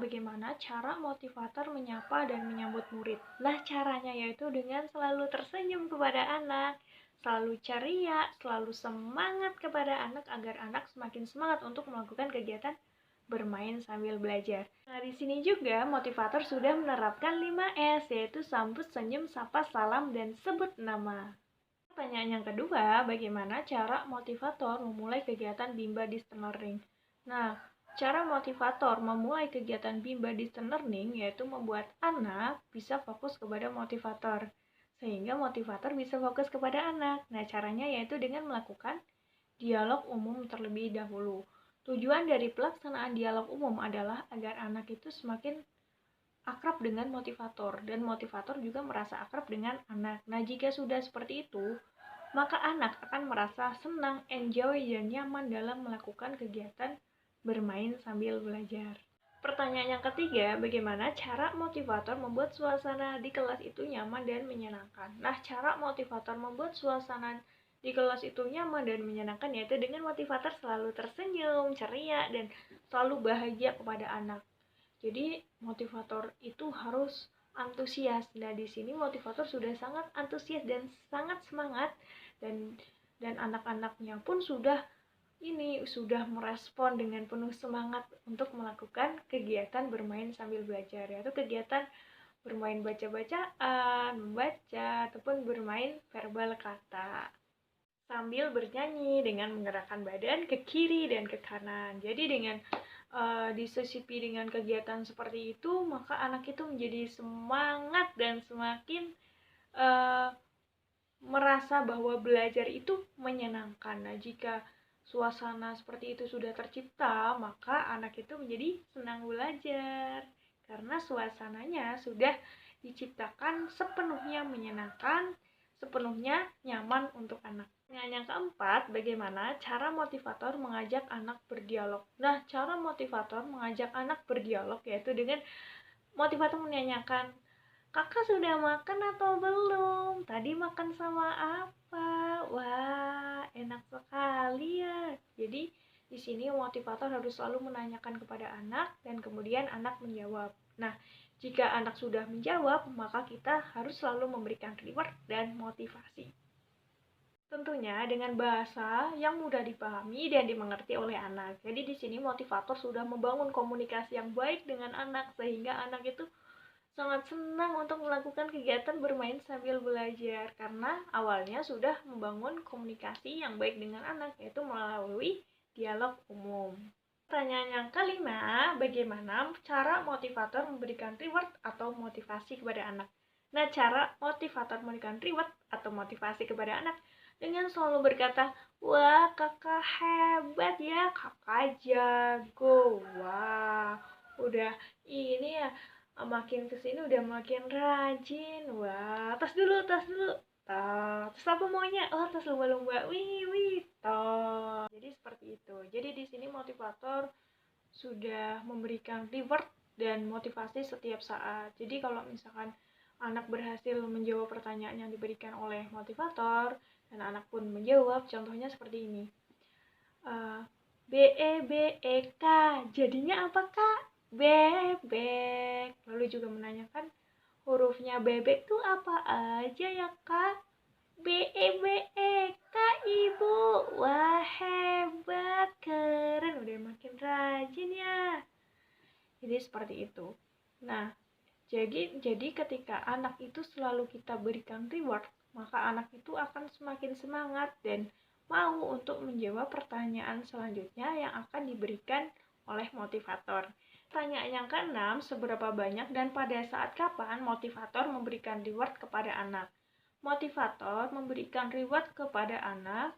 bagaimana cara motivator menyapa dan menyambut murid. Nah, caranya yaitu dengan selalu tersenyum kepada anak, selalu ceria, selalu semangat kepada anak agar anak semakin semangat untuk melakukan kegiatan bermain sambil belajar. Nah, di sini juga motivator sudah menerapkan 5S, yaitu sambut, senyum, sapa, salam, dan sebut nama. Pertanyaan yang kedua, bagaimana cara motivator memulai kegiatan Bimba Distance Learning? Nah, cara motivator memulai kegiatan Bimba Distance Learning yaitu membuat anak bisa fokus kepada motivator, sehingga motivator bisa fokus kepada anak. Nah, caranya yaitu dengan melakukan dialog umum terlebih dahulu. Tujuan dari pelaksanaan dialog umum adalah agar anak itu semakin akrab dengan motivator, dan motivator juga merasa akrab dengan anak. Nah, jika sudah seperti itu, maka anak akan merasa senang, enjoy, dan nyaman dalam melakukan kegiatan bermain sambil belajar. Pertanyaan yang ketiga, bagaimana cara motivator membuat suasana di kelas itu nyaman dan menyenangkan? Nah, cara motivator membuat suasana di kelas itu nyaman dan menyenangkan yaitu dengan motivator selalu tersenyum, ceria, dan selalu bahagia kepada anak. Jadi motivator itu harus antusias. Nah, di sini motivator sudah sangat antusias dan sangat semangat, dan anak-anaknya pun sudah merespon dengan penuh semangat untuk melakukan kegiatan bermain sambil belajar, yaitu kegiatan bermain baca-bacaan, membaca, ataupun bermain verbal kata sambil bernyanyi dengan menggerakkan badan ke kiri dan ke kanan. Jadi dengan disisipi dengan kegiatan seperti itu, maka anak itu menjadi semangat dan semakin merasa bahwa belajar itu menyenangkan. Nah, jika suasana seperti itu sudah tercipta, maka anak itu menjadi senang belajar karena suasananya sudah diciptakan sepenuhnya menyenangkan, sepenuhnya nyaman untuk anak. Yang keempat, bagaimana cara motivator mengajak anak berdialog? Nah, cara motivator mengajak anak berdialog yaitu dengan motivator menanyakan, "Kakak sudah makan atau belum? Tadi makan sama apa? Wah, enak sekali ya." Jadi, di sini motivator harus selalu menanyakan kepada anak dan kemudian anak menjawab. Nah, jika anak sudah menjawab, maka kita harus selalu memberikan reward dan motivasi. Tentunya dengan bahasa yang mudah dipahami dan dimengerti oleh anak. Jadi di sini motivator sudah membangun komunikasi yang baik dengan anak sehingga anak itu sangat senang untuk melakukan kegiatan bermain sambil belajar karena awalnya sudah membangun komunikasi yang baik dengan anak, yaitu melalui dialog umum. Pertanyaan yang kelima, bagaimana cara motivator memberikan reward atau motivasi kepada anak? Nah, cara motivator memberikan reward atau motivasi kepada anak dengan selalu berkata, "Wah, kakak hebat ya, kakak jago, wah, udah ini ya, makin kesini udah makin rajin, wah, tas dulu, terus apa maunya? Oh, tas lumba-lumba, wih, toh." Jadi seperti itu. Jadi di sini motivator sudah memberikan reward dan motivasi setiap saat. Jadi kalau misalkan anak berhasil menjawab pertanyaan yang diberikan oleh motivator, dan anak pun menjawab, contohnya seperti ini. BEBEK, jadinya apa kak? Bebek. Lalu juga menanyakan, hurufnya bebek tuh apa aja ya kak? BEBEK, ibu. Wah, hebat, keren, udah makin rajin ya. Jadi seperti itu. Nah, jadi ketika anak itu selalu kita berikan reward, maka anak itu akan semakin semangat dan mau untuk menjawab pertanyaan selanjutnya yang akan diberikan oleh motivator. Pertanyaan yang keenam, seberapa banyak dan pada saat kapan motivator memberikan reward kepada anak? Motivator memberikan reward kepada anak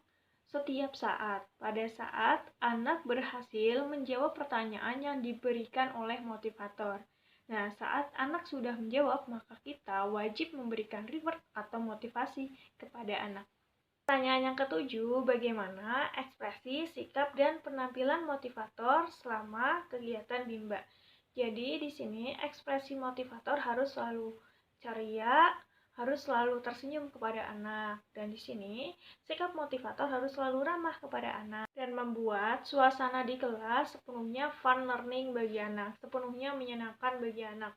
setiap saat, pada saat anak berhasil menjawab pertanyaan yang diberikan oleh motivator. Nah, saat anak sudah menjawab, maka kita wajib memberikan reward atau motivasi kepada anak. Pertanyaan yang ketujuh, bagaimana ekspresi, sikap, dan penampilan motivator selama kegiatan Bimba? Jadi, di sini ekspresi motivator harus selalu ceria, harus selalu tersenyum kepada anak, dan di sini sikap motivator harus selalu ramah kepada anak dan membuat suasana di kelas sepenuhnya fun learning bagi anak, sepenuhnya menyenangkan bagi anak,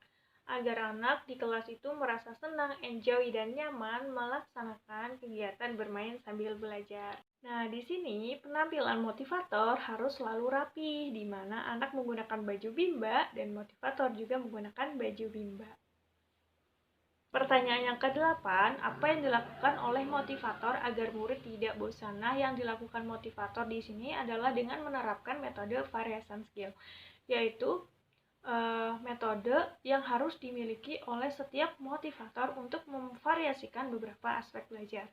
agar anak di kelas itu merasa senang, enjoy, dan nyaman melaksanakan kegiatan bermain sambil belajar. Nah, di sini penampilan motivator harus selalu rapi, di mana anak menggunakan baju bimba dan motivator juga menggunakan baju bimba. Pertanyaan yang ke-8, apa yang dilakukan oleh motivator agar murid tidak bosan? Nah, yang dilakukan motivator di sini adalah dengan menerapkan metode variation skill, yaitu metode yang harus dimiliki oleh setiap motivator untuk memvariasikan beberapa aspek belajar.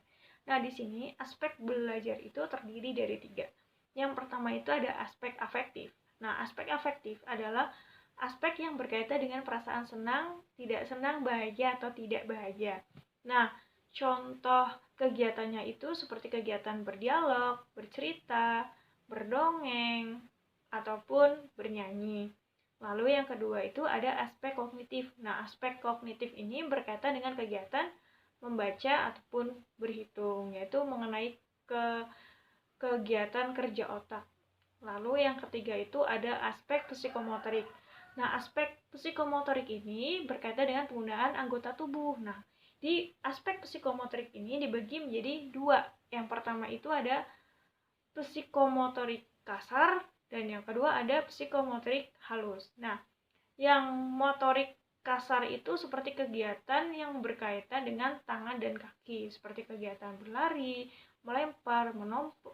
Nah, di sini aspek belajar itu terdiri dari 3. Yang pertama itu ada aspek afektif. Nah, aspek afektif adalah aspek yang berkaitan dengan perasaan senang, tidak senang, bahagia, atau tidak bahagia. Nah, contoh kegiatannya itu seperti kegiatan berdialog, bercerita, berdongeng, ataupun bernyanyi. Lalu yang kedua itu ada aspek kognitif. Nah, aspek kognitif ini berkaitan dengan kegiatan membaca ataupun berhitung, yaitu mengenai kegiatan kerja otak. Lalu yang ketiga itu ada aspek psikomotorik. Nah, aspek psikomotorik ini berkaitan dengan penggunaan anggota tubuh. Nah, di aspek psikomotorik ini dibagi menjadi 2. Yang pertama itu ada psikomotorik kasar dan yang kedua ada psikomotorik halus. Nah, yang motorik kasar itu seperti kegiatan yang berkaitan dengan tangan dan kaki, seperti kegiatan berlari, melempar,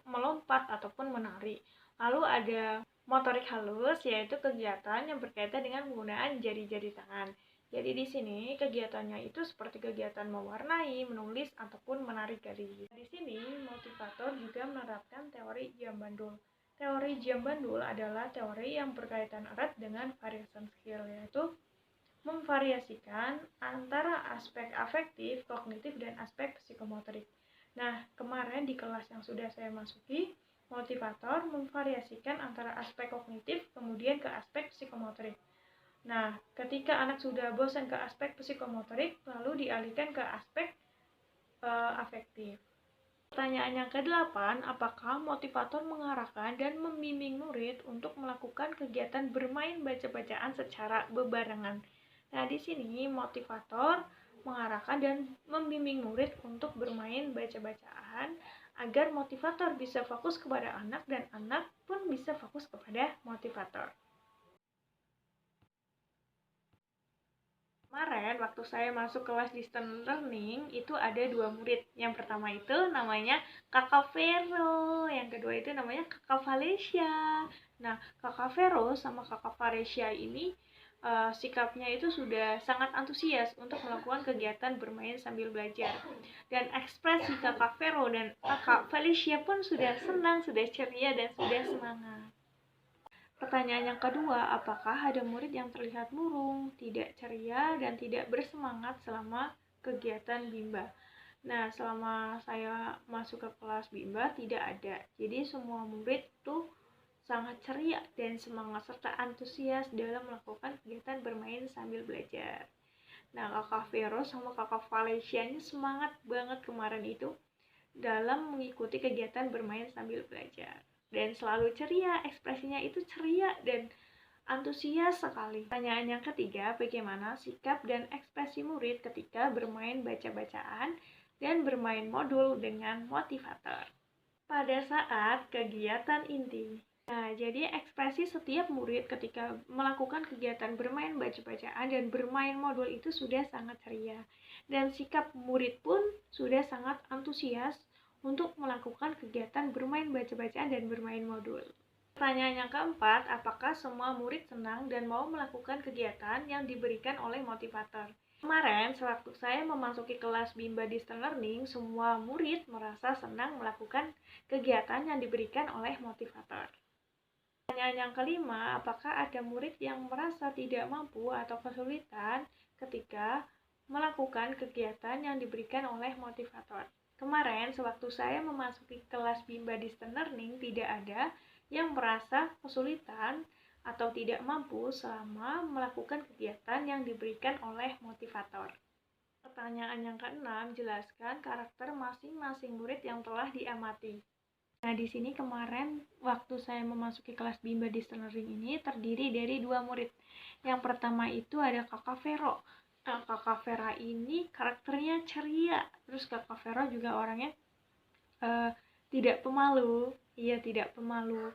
melompat, ataupun menari. Lalu ada motorik halus, yaitu kegiatan yang berkaitan dengan penggunaan jari-jari tangan. Jadi di sini kegiatannya itu seperti kegiatan mewarnai, menulis, ataupun menarik garis. Di sini motivator juga menerapkan teori jam bandul. Teori jam bandul adalah teori yang berkaitan erat dengan variation skill, yaitu memvariasikan antara aspek afektif, kognitif, dan aspek psikomotorik. Nah, kemarin di kelas yang sudah saya masuki, motivator memvariasikan antara aspek kognitif kemudian ke aspek psikomotorik. Nah, ketika anak sudah bosan ke aspek psikomotorik, lalu dialihkan ke aspek afektif. Pertanyaan yang ke-8, apakah motivator mengarahkan dan membimbing murid untuk melakukan kegiatan bermain baca-bacaan secara bebarengan? Nah, di sini motivator mengarahkan dan membimbing murid untuk bermain baca-bacaan agar motivator bisa fokus kepada anak dan anak pun bisa fokus kepada motivator. Kemarin waktu saya masuk kelas distance learning itu ada 2 murid. Yang pertama itu namanya Kakak Vero, yang kedua itu namanya Kakak Valesia. Nah, Kakak Vero sama Kakak Valesia ini sikapnya itu sudah sangat antusias untuk melakukan kegiatan bermain sambil belajar. Dan ekspresi Kakak Vero dan Kakak Valesia pun sudah senang, sudah ceria, dan sudah semangat. Pertanyaan yang kedua, apakah ada murid yang terlihat murung, tidak ceria, dan tidak bersemangat selama kegiatan bimba? Nah, selama saya masuk ke kelas bimba tidak ada. Jadi semua murid tuh sangat ceria dan semangat serta antusias dalam melakukan kegiatan bermain sambil belajar. Nah, Kakak Vero sama Kakak Valencia ini semangat banget kemarin itu dalam mengikuti kegiatan bermain sambil belajar. Dan selalu ceria, ekspresinya itu ceria dan antusias sekali. Pertanyaan yang ketiga, bagaimana sikap dan ekspresi murid ketika bermain baca-bacaan dan bermain modul dengan motivator pada saat kegiatan inti? Nah, jadi ekspresi setiap murid ketika melakukan kegiatan bermain baca-bacaan dan bermain modul itu sudah sangat ceria. Dan sikap murid pun sudah sangat antusias untuk melakukan kegiatan bermain baca-bacaan dan bermain modul. Pertanyaan yang keempat, apakah semua murid senang dan mau melakukan kegiatan yang diberikan oleh motivator? Kemarin, sewaktu saya memasuki kelas Bimba Distance Learning, semua murid merasa senang melakukan kegiatan yang diberikan oleh motivator. Pertanyaan yang kelima, apakah ada murid yang merasa tidak mampu atau kesulitan ketika melakukan kegiatan yang diberikan oleh motivator? Kemarin, sewaktu saya memasuki kelas Bimba Distance Learning, tidak ada yang merasa kesulitan atau tidak mampu selama melakukan kegiatan yang diberikan oleh motivator. Pertanyaan yang keenam, jelaskan karakter masing-masing murid yang telah diamati. Nah, di sini kemarin waktu saya memasuki kelas Bimba Distance Learning ini terdiri dari 2 murid. Yang pertama itu ada Kakak Vero. Nah, Kakak Vera ini karakternya ceria. Terus Kakak Vero juga orangnya tidak pemalu. Iya, tidak pemalu.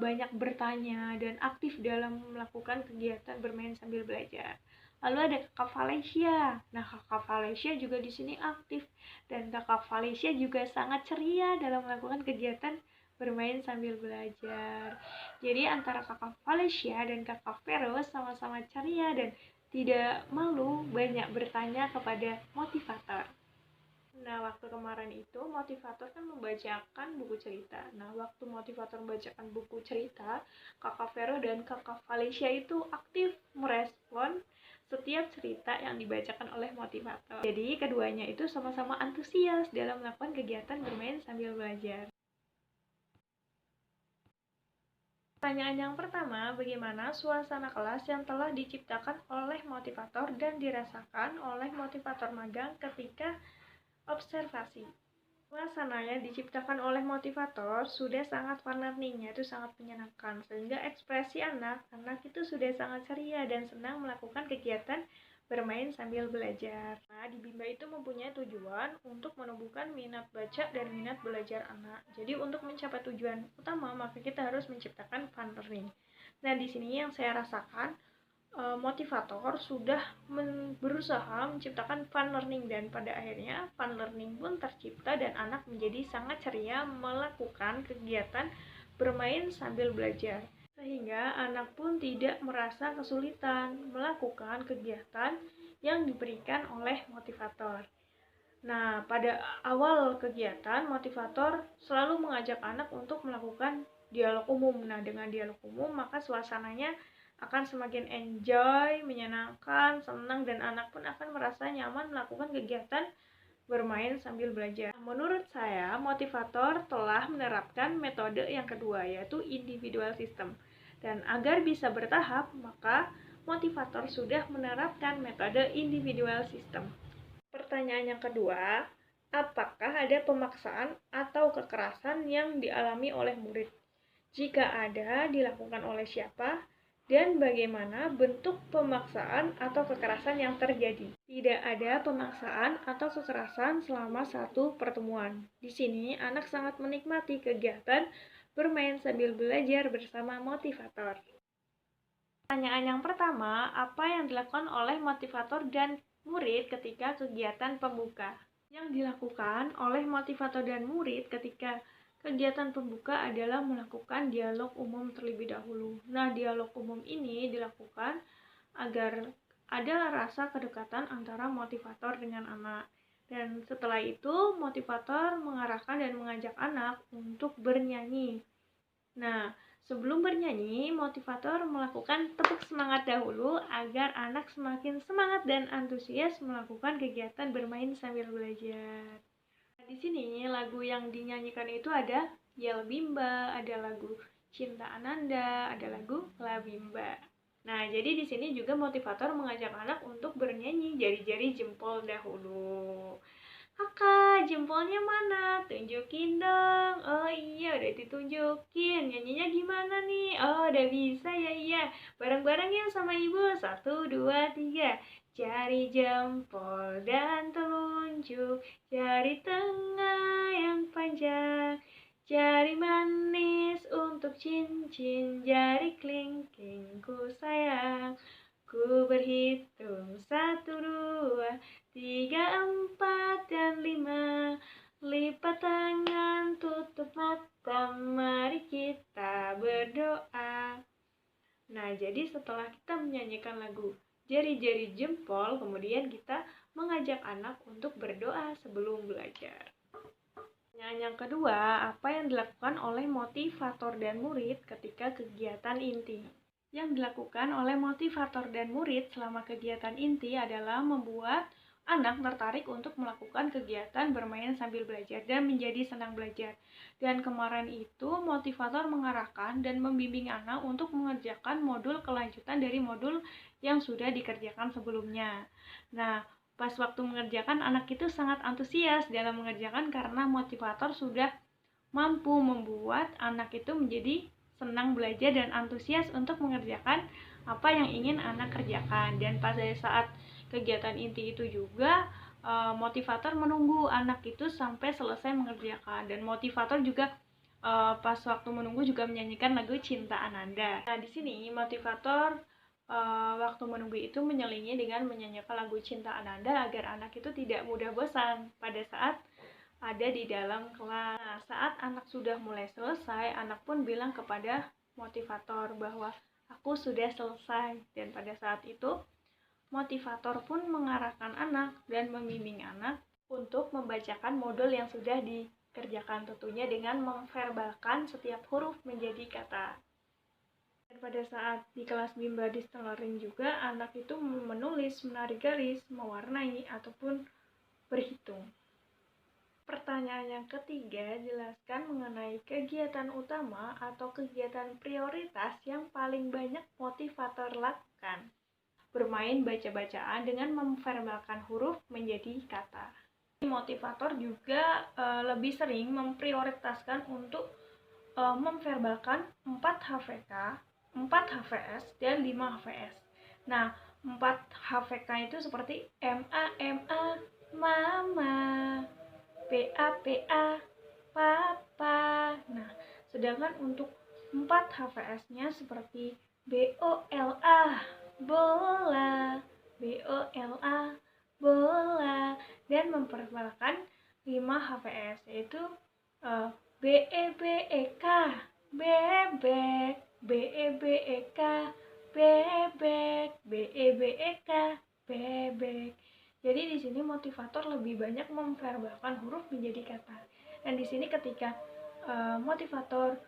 Banyak bertanya dan aktif dalam melakukan kegiatan bermain sambil belajar. Lalu ada Kakak Valencia. Nah, Kakak Valencia juga di sini aktif dan Kakak Valencia juga sangat ceria dalam melakukan kegiatan bermain sambil belajar. Jadi antara Kakak Valencia dan Kakak Vero sama-sama ceria dan tidak malu banyak bertanya kepada motivator. Nah, waktu kemarin itu motivator kan membacakan buku cerita. Nah, waktu motivator membacakan buku cerita, Kakak Vero dan Kakak Valencia itu aktif merespon setiap cerita yang dibacakan oleh motivator. Jadi, keduanya itu sama-sama antusias dalam melakukan kegiatan bermain sambil belajar. Pertanyaan yang pertama, bagaimana suasana kelas yang telah diciptakan oleh motivator dan dirasakan oleh motivator magang ketika observasi? Suasana yang diciptakan oleh motivator sudah sangat fun learning, yaitu sangat menyenangkan, sehingga ekspresi anak-anak itu sudah sangat ceria dan senang melakukan kegiatan bermain sambil belajar. Nah, di Bimba itu mempunyai tujuan untuk menumbuhkan minat baca dan minat belajar anak. Jadi untuk mencapai tujuan utama, maka kita harus menciptakan fun learning. Nah, di sini yang saya rasakan motivator sudah berusaha menciptakan fun learning dan pada akhirnya fun learning pun tercipta dan anak menjadi sangat ceria melakukan kegiatan bermain sambil belajar sehingga anak pun tidak merasa kesulitan melakukan kegiatan yang diberikan oleh motivator. Nah, pada awal kegiatan motivator selalu mengajak anak untuk melakukan dialog umum. Nah, dengan dialog umum maka suasananya akan semakin enjoy, menyenangkan, senang, dan anak pun akan merasa nyaman melakukan kegiatan bermain sambil belajar. Menurut saya, motivator telah menerapkan metode yang kedua, yaitu individual system. Dan agar bisa bertahap, maka motivator sudah menerapkan metode individual system. Pertanyaan yang kedua, apakah ada pemaksaan atau kekerasan yang dialami oleh murid? Jika ada, dilakukan oleh siapa? Dan bagaimana bentuk pemaksaan atau kekerasan yang terjadi? Tidak ada pemaksaan atau kekerasan selama satu pertemuan. Di sini, anak sangat menikmati kegiatan bermain sambil belajar bersama motivator. Pertanyaan yang pertama, apa yang dilakukan oleh motivator dan murid ketika kegiatan pembuka? Yang dilakukan oleh motivator dan murid ketika kegiatan pembuka adalah melakukan dialog umum terlebih dahulu. Nah, dialog umum ini dilakukan agar ada rasa kedekatan antara motivator dengan anak. Dan setelah itu, motivator mengarahkan dan mengajak anak untuk bernyanyi. Nah, sebelum bernyanyi, motivator melakukan tepuk semangat dahulu agar anak semakin semangat dan antusias melakukan kegiatan bermain sambil belajar. Di sini lagu yang dinyanyikan itu ada Yel Bimba, ada lagu Cinta Ananda, ada lagu La Bimba. Nah, jadi di sini juga motivator mengajak anak untuk bernyanyi jari-jari jempol dahulu. Kakak, jempolnya mana? Tunjukin dong. Oh iya, udah ditunjukin. Nyanyinya gimana nih? Oh, udah bisa ya, iya. Bareng-bareng ya sama ibu. 1, 2, 3. Jari jempol dan telunjuk, jari tengah yang panjang, jari manis untuk cincin, jari kelingking ku sayang. Ku berhitung 1, 2, 3, 4, dan 5. Lipat tangan, tutup mata, mari kita berdoa. Nah, jadi setelah kita menyanyikan lagu jari-jari jempol, kemudian kita mengajak anak untuk berdoa sebelum belajar. Yang kedua, apa yang dilakukan oleh motivator dan murid ketika kegiatan inti? Yang dilakukan oleh motivator dan murid selama kegiatan inti adalah membuat anak tertarik untuk melakukan kegiatan bermain sambil belajar dan menjadi senang belajar. Dan kemarin itu motivator mengarahkan dan membimbing anak untuk mengerjakan modul kelanjutan dari modul yang sudah dikerjakan sebelumnya. Nah, pas waktu mengerjakan, anak itu sangat antusias dalam mengerjakan karena motivator sudah mampu membuat anak itu menjadi senang belajar dan antusias untuk mengerjakan apa yang ingin anak kerjakan. Dan pada saat kegiatan inti itu juga motivator menunggu anak itu sampai selesai mengerjakan, dan motivator juga pas waktu menunggu juga menyanyikan lagu Cinta Ananda. Nah, di sini motivator waktu menunggu itu menyelingi dengan menyanyikan lagu Cinta Ananda agar anak itu tidak mudah bosan pada saat ada di dalam kelas. Nah, saat anak sudah mulai selesai, anak pun bilang kepada motivator bahwa aku sudah selesai. Dan pada saat itu, motivator pun mengarahkan anak dan membimbing anak untuk membacakan modul yang sudah dikerjakan, tentunya dengan memverbalkan setiap huruf menjadi kata. Dan pada saat di kelas Bimba Distance Learning juga, anak itu menulis, menarik garis, mewarnai, ataupun berhitung. Pertanyaan yang ketiga, jelaskan mengenai kegiatan utama atau kegiatan prioritas yang paling banyak motivator lakukan. Bermain baca-bacaan dengan memverbalkan huruf menjadi kata. Motivator juga lebih sering memprioritaskan untuk memverbalkan 4 HVK, 4 HVS, dan 5 HVS. Nah, 4 HVK itu seperti MA, Mama, PA, Papa. Nah, sedangkan untuk 4 HVS-nya seperti BOLA, bola, BOLA, bola, dan memperkenalkan 5 HVS, yaitu BEBEK, bebek, BEBEK, bebek, BEBEK, bebek. Jadi di sini motivator lebih banyak memverbalkan huruf menjadi kata. Dan di sini ketika motivator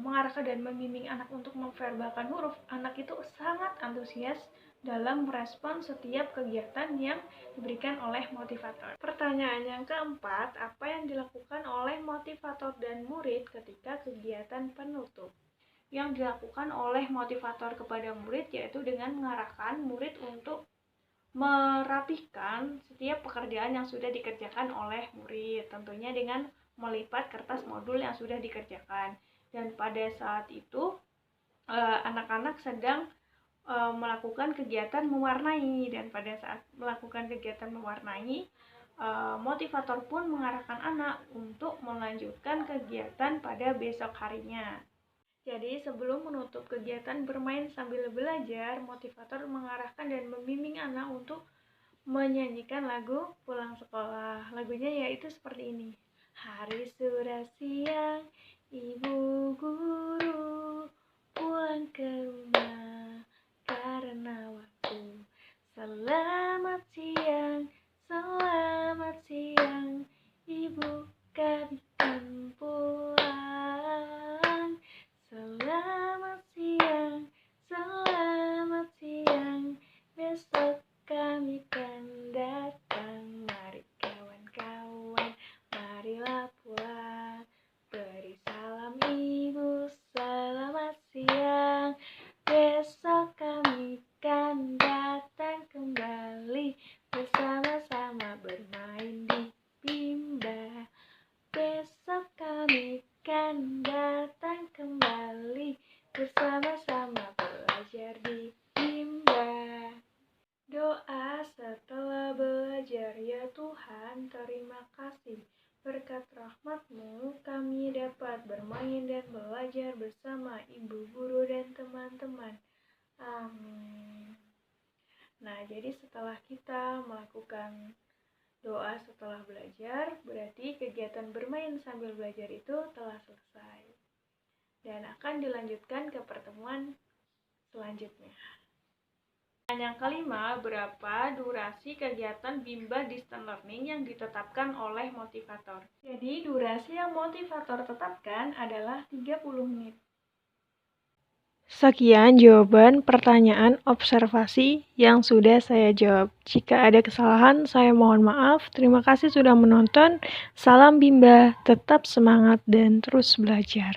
mengarahkan dan membimbing anak untuk memverbalkan huruf, anak itu sangat antusias dalam merespon setiap kegiatan yang diberikan oleh motivator. Pertanyaan yang keempat, apa yang dilakukan oleh motivator dan murid ketika kegiatan penutup? Yang dilakukan oleh motivator kepada murid yaitu dengan mengarahkan murid untuk merapihkan setiap pekerjaan yang sudah dikerjakan oleh murid, tentunya dengan melipat kertas modul yang sudah dikerjakan. Dan pada saat itu anak-anak sedang melakukan kegiatan mewarnai, dan pada saat melakukan kegiatan mewarnai, motivator pun mengarahkan anak untuk melanjutkan kegiatan pada besok harinya. Jadi sebelum menutup kegiatan bermain sambil belajar, motivator mengarahkan dan membimbing anak untuk menyanyikan lagu pulang sekolah. Lagunya yaitu seperti ini. Hari sudah siang, ibu guru pulang ke rumah karena waktu. Selamat siang, ibu kami kan pulang. Selamat siang, besok kami kan datang. Mari kawan-kawan, marilah pulang. Beri salam ibu, selamat siang. Besok kami kan datang kembali, bersama-sama bermain di Bimba. Besok kami kan datang kembali, bersama-sama belajar di Bimba. Doa setelah belajar, ya Tuhan, terima kasih. Berkat rahmat-Mu kami dapat bermain dan belajar bersama ibu guru dan teman-teman. Amin. Nah, jadi setelah kita melakukan doa setelah belajar, berarti kegiatan bermain sambil belajar itu telah selesai dan akan dilanjutkan ke pertemuan selanjutnya. Dan yang kelima, berapa durasi kegiatan Bimba Distance Learning yang ditetapkan oleh motivator? Jadi, durasi yang motivator tetapkan adalah 30 menit. Sekian jawaban pertanyaan observasi yang sudah saya jawab. Jika ada kesalahan, saya mohon maaf. Terima kasih sudah menonton. Salam Bimba, tetap semangat dan terus belajar.